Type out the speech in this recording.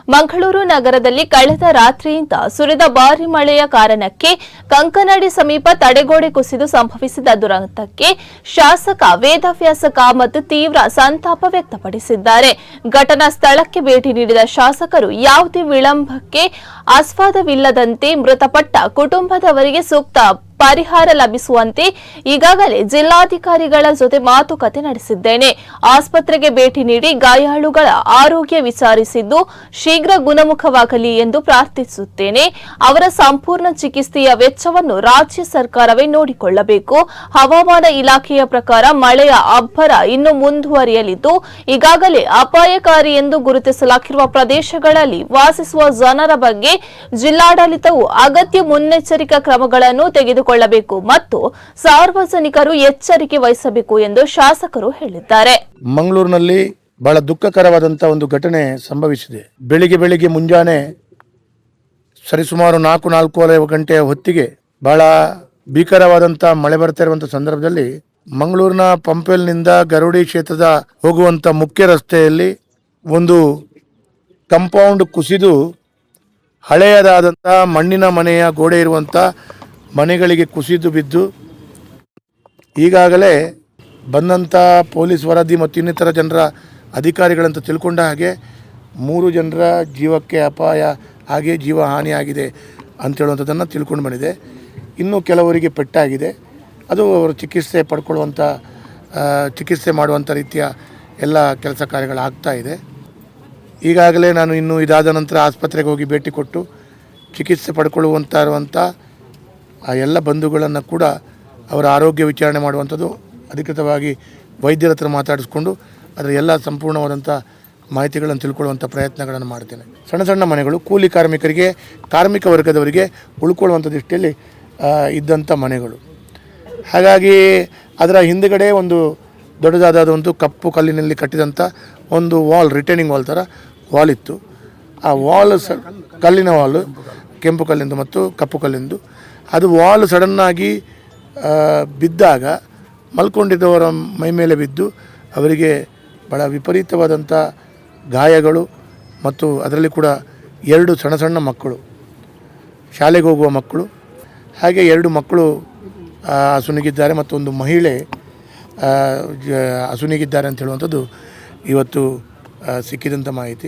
ಮಂಗಳೂರು ನಗರದಲ್ಲಿ ಕಳೆದ ರಾತ್ರಿಯಿಂದ ಸುರಿದ ಭಾರೀ ಮಳೆಯ ಕಾರಣಕ್ಕೆ ಕಂಕನಾಡಿ ಸಮೀಪ ತಡೆಗೋಡೆ ಕುಸಿದು ಸಂಭವಿಸಿದ ದುರಂತಕ್ಕೆ ಶಾಸಕ ವೇದವ್ಯಾಸ ಕಾಮತ್ ತೀವ್ರ ಸಂತಾಪ ವ್ಯಕ್ತಪಡಿಸಿದ್ದಾರೆ. ಘಟನಾ ಸ್ಥಳಕ್ಕೆ ಭೇಟಿ ನೀಡಿದ ಶಾಸಕರು ಯಾವುದೇ ವಿಳಂಬಕ್ಕೆ ಆಸ್ಪದವಿಲ್ಲದಂತೆ ಮೃತಪಟ್ಟ ಕುಟುಂಬದವರಿಗೆ ಸೂಕ್ತ ಪರಿಹಾರ ಲಭಿಸುವಂತೆ ಈಗಾಗಲೇ ಜಿಲ್ಲಾಧಿಕಾರಿಗಳ ಜೊತೆ ಮಾತುಕತೆ ನಡೆಸಿದ್ದೇನೆ. ಆಸ್ಪತ್ರೆಗೆ ಭೇಟಿ ನೀಡಿ ಗಾಯಾಳುಗಳ ಆರೋಗ್ಯ ವಿಚಾರಿಸಿದ್ದು ಶೀಘ್ರ ಗುಣಮುಖವಾಗಲಿ ಎಂದು ಪ್ರಾರ್ಥಿಸುತ್ತೇನೆ. ಅವರ ಸಂಪೂರ್ಣ ಚಿಕಿತ್ಸೆಯ ವೆಚ್ಚವನ್ನು ರಾಜ್ಯ ಸರ್ಕಾರವೇ ನೋಡಿಕೊಳ್ಳಬೇಕು. ಹವಾಮಾನ ಇಲಾಖೆಯ ಪ್ರಕಾರ ಮಳೆಯ ಅಬ್ಬರ ಇನ್ನು ಮುಂದುವರಿಯಲಿದ್ದು ಈಗಾಗಲೇ ಅಪಾಯಕಾರಿ ಎಂದು ಗುರುತಿಸಲಾಗಿರುವ ಪ್ರದೇಶಗಳಲ್ಲಿ ವಾಸಿಸುವ ಜನರ ಬಗ್ಗೆ ಜಿಲ್ಲಾಡಳಿತವು ಅಗತ್ಯ ಮುನ್ನೆಚ್ಚರಿಕಾ ಕ್ರಮಗಳನ್ನು ತೆಗೆದುಕೊಳ್ಳಬೇಕು ಮತ್ತು ಸಾರ್ವಜನಿಕರು ಎಚ್ಚರಿಕೆ ವಹಿಸಬೇಕು ಎಂದು ಶಾಸಕರು ಹೇಳಿದ್ದಾರೆ. ಮಂಗಳೂರಿನಲ್ಲಿ ಬಹಳ ದುಃಖಕರವಾದಂತಹ ಒಂದು ಘಟನೆ ಸಂಭವಿಸಿದೆ. ಬೆಳಿಗ್ಗೆ ಮುಂಜಾನೆ ಸರಿಸುಮಾರು 4-4:15 ಗಂಟೆಯ ಹೊತ್ತಿಗೆ ಬಹಳ ಭೀಕರವಾದಂತಹ ಮಳೆ ಬರ್ತಾ ಇರುವಂತಹ ಸಂದರ್ಭದಲ್ಲಿ ಮಂಗಳೂರಿನ ಪಂಪೆಲ್ನಿಂದ ಗರುಡಿ ಕ್ಷೇತ್ರದ ಹೋಗುವಂತ ಮುಖ್ಯ ರಸ್ತೆಯಲ್ಲಿ ಒಂದು ಕಂಪೌಂಡ್ ಕುಸಿದು ಹಳೆಯದಾದಂತಹ ಮಣ್ಣಿನ ಮನೆಯ ಗೋಡೆ ಇರುವಂಥ ಮನೆಗಳಿಗೆ ಕುಸಿದು ಬಿದ್ದು ಈಗಾಗಲೇ ಬಂದಂಥ ಪೊಲೀಸ್ ವರದಿ ಮತ್ತು ಇನ್ನಿತರ ಜನರ ಅಧಿಕಾರಿಗಳಂತ ತಿಳ್ಕೊಂಡ ಹಾಗೆ 3 ಜನರ ಜೀವಕ್ಕೆ ಅಪಾಯ ಹಾಗೆ ಜೀವ ಹಾನಿಯಾಗಿದೆ ಅಂತೇಳುವಂಥದ್ದನ್ನು ತಿಳ್ಕೊಂಡು ಬಂದಿದೆ. ಇನ್ನೂ ಕೆಲವರಿಗೆ ಪೆಟ್ಟಾಗಿದೆ. ಅದು ಅವರು ಚಿಕಿತ್ಸೆ ಮಾಡುವಂಥ ರೀತಿಯ ಎಲ್ಲ ಕೆಲಸ ಕಾರ್ಯಗಳಾಗ್ತಾ ಇದೆ. ಈಗಾಗಲೇ ನಾನು ಇನ್ನೂ ಇದಾದ ನಂತರ ಆಸ್ಪತ್ರೆಗೆ ಹೋಗಿ ಭೇಟಿ ಕೊಟ್ಟು ಚಿಕಿತ್ಸೆ ಇರುವಂಥ ಆ ಎಲ್ಲ ಬಂಧುಗಳನ್ನು ಕೂಡ ಅವರ ಆರೋಗ್ಯ ವಿಚಾರಣೆ ಮಾಡುವಂಥದ್ದು ಅಧಿಕೃತವಾಗಿ ವೈದ್ಯರ ಹತ್ರ ಮಾತಾಡಿಸ್ಕೊಂಡು ಅದರ ಎಲ್ಲ ಸಂಪೂರ್ಣವಾದಂಥ ಮಾಹಿತಿಗಳನ್ನು ತಿಳ್ಕೊಳ್ಳುವಂಥ ಪ್ರಯತ್ನಗಳನ್ನು ಮಾಡ್ತೇನೆ. ಸಣ್ಣ ಮನೆಗಳು ಕೂಲಿ ಕಾರ್ಮಿಕರಿಗೆ, ಕಾರ್ಮಿಕ ವರ್ಗದವರಿಗೆ ಉಳ್ಕೊಳ್ಳುವಂಥ ದೃಷ್ಟಿಯಲ್ಲಿ ಇದ್ದಂಥ ಮನೆಗಳು. ಹಾಗಾಗಿ ಅದರ ಹಿಂದುಗಡೆ ಒಂದು ದೊಡ್ಡದಾದ ಒಂದು ಕಪ್ಪು ಕಲ್ಲಿನಲ್ಲಿ ಕಟ್ಟಿದಂಥ ಒಂದು ರಿಟೈನಿಂಗ್ ವಾಲ್ ಥರ ವಾಲ್ ಇತ್ತು. ಆ ವಾಲ್ ಕಲ್ಲಿನ ವಾಲು, ಕೆಂಪು ಕಲ್ಲಿಂದು ಮತ್ತು ಕಪ್ಪು ಕಲ್ಲಿಂದು. ಅದು ವಾಲ್ ಸಡನ್ನಾಗಿ ಬಿದ್ದಾಗ ಮಲ್ಕೊಂಡಿದ್ದವರ ಮೈ ಮೇಲೆ ಬಿದ್ದು ಅವರಿಗೆ ಬಹಳ ವಿಪರೀತವಾದಂಥ ಗಾಯಗಳು ಮತ್ತು ಅದರಲ್ಲಿ ಕೂಡ 2 ಸಣ್ಣ ಮಕ್ಕಳು, ಶಾಲೆಗೆ ಹೋಗುವ ಮಕ್ಕಳು, ಹಾಗೆ 2 ಮಕ್ಕಳು ಅಸುನೀಗಿದ್ದಾರೆ ಮತ್ತು ಒಂದು ಮಹಿಳೆ ಅಸುನೀಗಿದ್ದಾರೆ ಅಂತ ಹೇಳುವಂಥದ್ದು ಇವತ್ತು ಸಿಕ್ಕಿದಂಥ ಮಾಹಿತಿ.